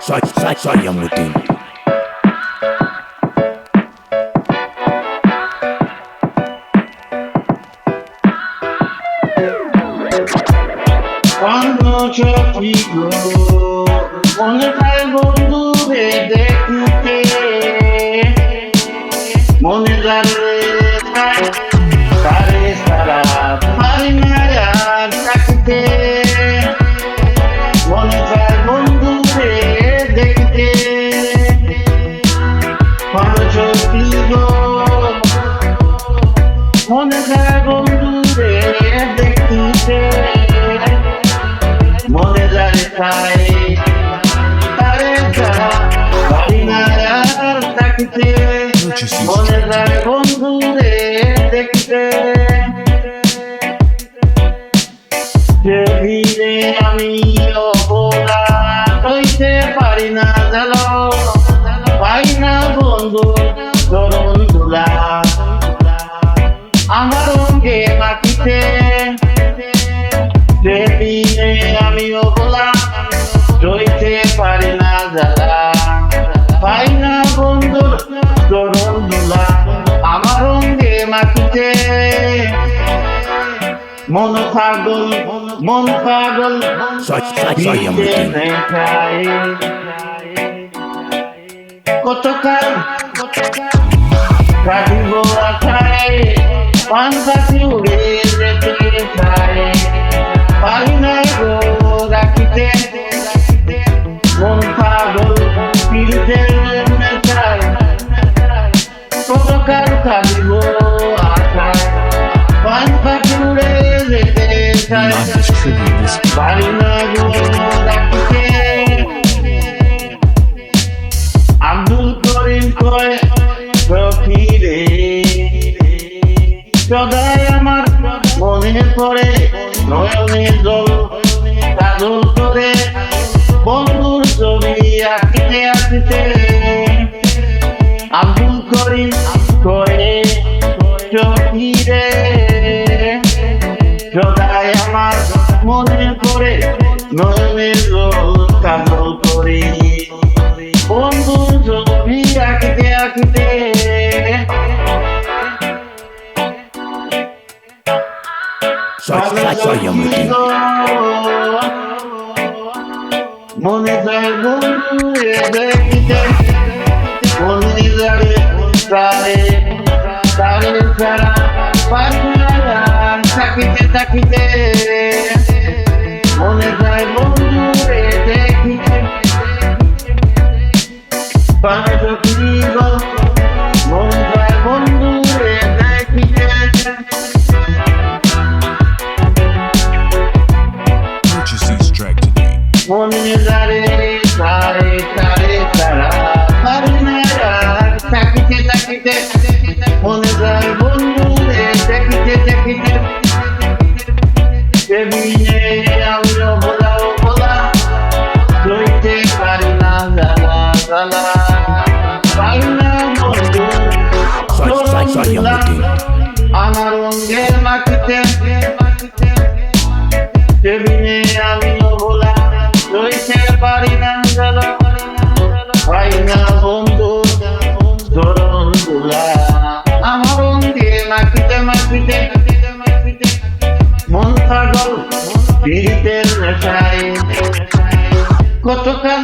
Sayamuddin. Quando c'è figo, quando fai bondure দেখতে মনে জানে সারে সারা পারি না আর থাকতে মনে চায় বন্ধুরে দেখতে quando c'è figo মনে চায় বন্ধুরে দেখতে মনে যায় তাই তারে ছাড়া পারি না আর থাকতে মনে যায় বন্ধুরে দেখতে যে ভিড়ে আমি অপরা হইতে পারি না জানো পাই না বন্ধু চরণ ধুলা আমার অঙ্গে মাটিতে যে ভিড়ে আমি অপরা হইতে পারি না জ্বালা পাই না বন্ধুর চরণ ধুলা আমার অঙ্গে মাটিতে মন পাগল Sayamuddin. কতকাল কাটিব আশায় পান পাখি উড়ে যেতে চায় পারি না গো রাখিতে মন পাগল ফিরতে চায় কতকাল কাটিব আশায় পান পাখি উড়ে যেতে চায় Not distribute this. পারি না গো রাখিতে আব্দুল করিম কয় ফিরে সদাই আমার মনে পড়ে নয়নের জল কাজল করে বন্ধুর ছবি আঁকতে আঁকতে আব্দুল করিম কয়ে ফিরে সদাই আমার মনে পড়ে নয়নের জল কাজল করে বন্ধুর ছবি আঁকতে আঁকতে Sayamuddin. মনে যায় বন্ধুরে দেখতে মনে যায় তারে তারে ছাড়া পারি না আর থাকিতে থাকিতে মনে যায় বন্ধুরে দেখতে পারে যদি গো মন যায় বন্ধুরে দেখতে Purchase this track today. মনে জারে তারে তারে তারা পারি না আর থাকিতে থাকিতে মনে যায় বন্ধুরে দেখিতে দেখিতে সেদিনে আমিও বলা লইতে পারি না জ্বালা জ্বালা পারি না বন্ধু Sayamuddin. আমার অঙ্গের মাটিতে সেদিনে আমিও বলা লইতে পারি না জ্বালা পাই না বন্ধু চরণ ধুলা আমার অঙ্গে মাটিতে মাটিতে মন পাগল পীড়িতের নেশায় কতকাল